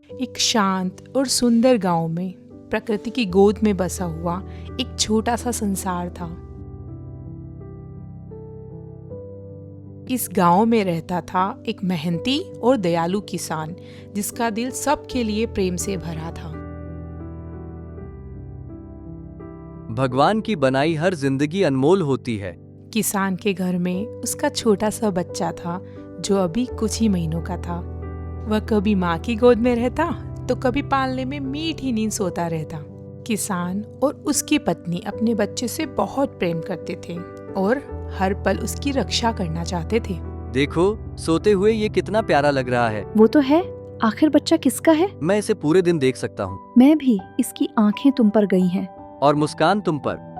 एक शांत और सुंदर गांव में प्रकृति की गोद में बसा हुआ एक छोटा सा संसार था। इस गांव में रहता था एक मेहनती और दयालु किसान जिसका दिल सबके लिए प्रेम से भरा था। भगवान की बनाई हर जिंदगी अनमोल होती है। किसान के घर में उसका छोटा सा बच्चा था जो अभी कुछ ही महीनों का था। वह कभी माँ की गोद में रहता तो कभी पालने में मीठी नींद सोता रहता। किसान और उसकी पत्नी अपने बच्चे से बहुत प्रेम करते थे और हर पल उसकी रक्षा करना चाहते थे। देखो, सोते हुए ये कितना प्यारा लग रहा है। वो तो है। आखिर बच्चा किसका है? मैं इसे पूरे दिन देख सकता हूँ। मैं भी। इसकी आंखें तुम पर गई हैं। और मुस्कान तुम पर।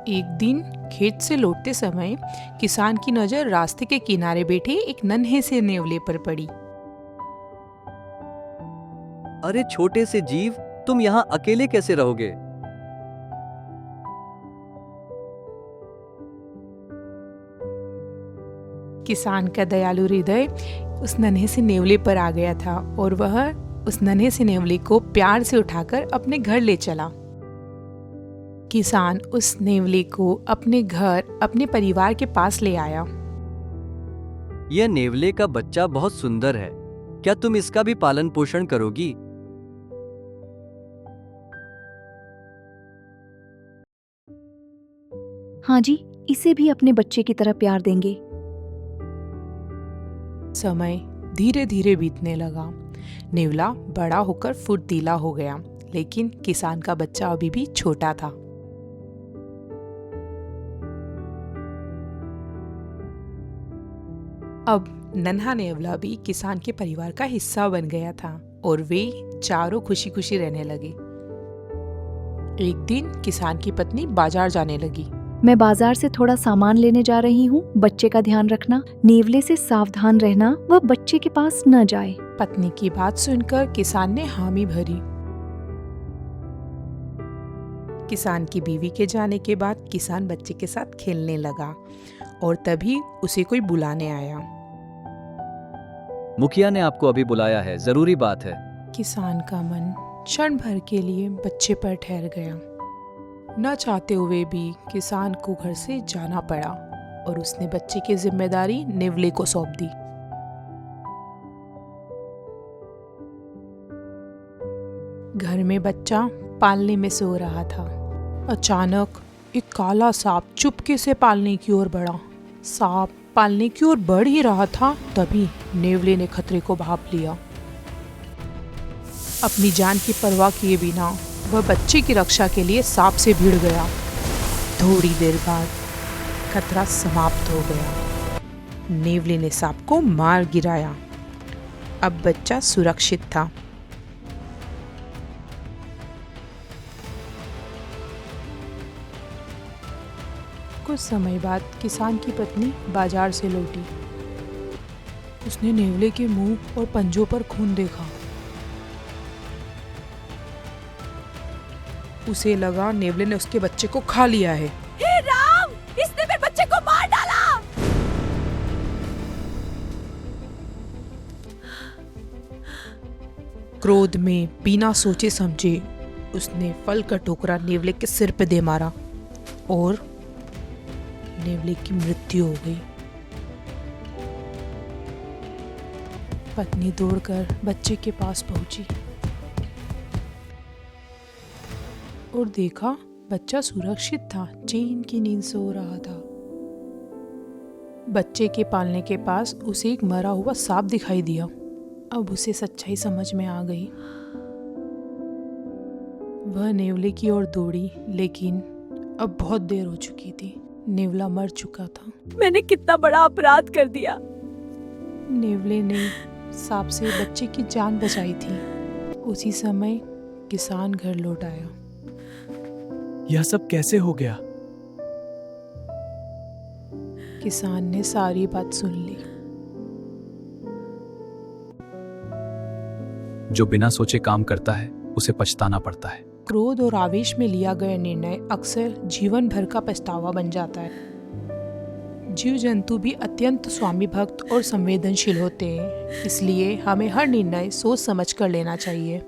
एक दिन खेत से लौटते समय किसान की नजर रास्ते के किनारे बैठे एक नन्हे से नेवले पर पड़ी। अरे छोटे से जीव, तुम यहाँ अकेले कैसे रहोगे? किसान का दयालु हृदय उस नन्हे से नेवले पर आ गया था और वह उस नन्हे से नेवले को प्यार से उठाकर अपने घर ले चला। किसान उस नेवले को अपने घर, अपने परिवार के पास ले आया। यह नेवले का बच्चा बहुत सुंदर है। क्या तुम इसका भी पालन पोषण करोगी? हाँ जी, इसे भी अपने बच्चे की तरह प्यार देंगे। समय धीरे धीरे बीतने लगा। नेवला बड़ा होकर फुर्तीला हो गया, लेकिन किसान का बच्चा अभी भी छोटा था। अब नन्हा नेवला भी किसान के परिवार का हिस्सा बन गया था और वे चारों खुशी खुशी रहने लगे। एक दिन किसान की पत्नी बाजार जाने लगी। मैं बाजार से थोड़ा सामान लेने जा रही हूँ। बच्चे का ध्यान रखना, नेवले से सावधान रहना, वह बच्चे के पास न जाए। पत्नी की बात सुनकर किसान ने हामी भरी। किसान की बीवी के जाने के बाद किसान बच्चे के साथ खेलने लगा और तभी उसे कोई बुलाने आया। मुखिया ने आपको अभी बुलाया है, जरूरी बात है। किसान का मन क्षण भर के लिए बच्चे पर ठहर गया। न चाहते हुए भी किसान को घर से जाना पड़ा और उसने बच्चे की जिम्मेदारी नेवले को सौंप दी। घर में बच्चा पालने में सो रहा था। अचानक एक काला सांप चुपके से पालने की ओर बढ़ा। सांप पालने की ओर बढ़ ही रहा था, तभी नेवले ने खतरे को भांप लिया। अपनी जान की परवाह किए बिना वह बच्चे की रक्षा के लिए सांप से भिड़ गया। थोड़ी देर बाद खतरा समाप्त हो गया। नेवले ने सांप को मार गिराया। अब बच्चा सुरक्षित था। कुछ समय बाद किसान की पत्नी बाजार से लौटी। उसने नेवले के मुंह और पंजों पर खून देखा। उसे लगा नेवले ने उसके बच्चे को खा लिया है। हे राम! इसने मेरे बच्चे को मार डाला! क्रोध में बिना सोचे समझे उसने फल का टोकरा नेवले के सिर पे दे मारा और नेवले की मृत्यु हो गई। पत्नी दौड़कर बच्चे के पास पहुंची और देखा बच्चा सुरक्षित था, चैन की नींद सो रहा था। बच्चे के पालने के पास उसे एक मरा हुआ सांप दिखाई दिया। अब उसे सच्चाई समझ में आ गई। वह नेवले की ओर दौड़ी, लेकिन अब बहुत देर हो चुकी थी। नेवला मर चुका था। मैंने कितना बड़ा अपराध कर दिया। नेवले ने सांप से बच्चे की जान बचाई थी। उसी समय किसान घर लौट आया। यह सब कैसे हो गया? किसान ने सारी बात सुन ली। जो बिना सोचे काम करता है उसे पछताना पड़ता है। क्रोध और आवेश में लिया गया निर्णय अक्सर जीवन भर का पछतावा बन जाता है। जीव जंतु भी अत्यंत स्वामी भक्त और संवेदनशील होते हैं, इसलिए हमें हर निर्णय सोच समझ कर लेना चाहिए।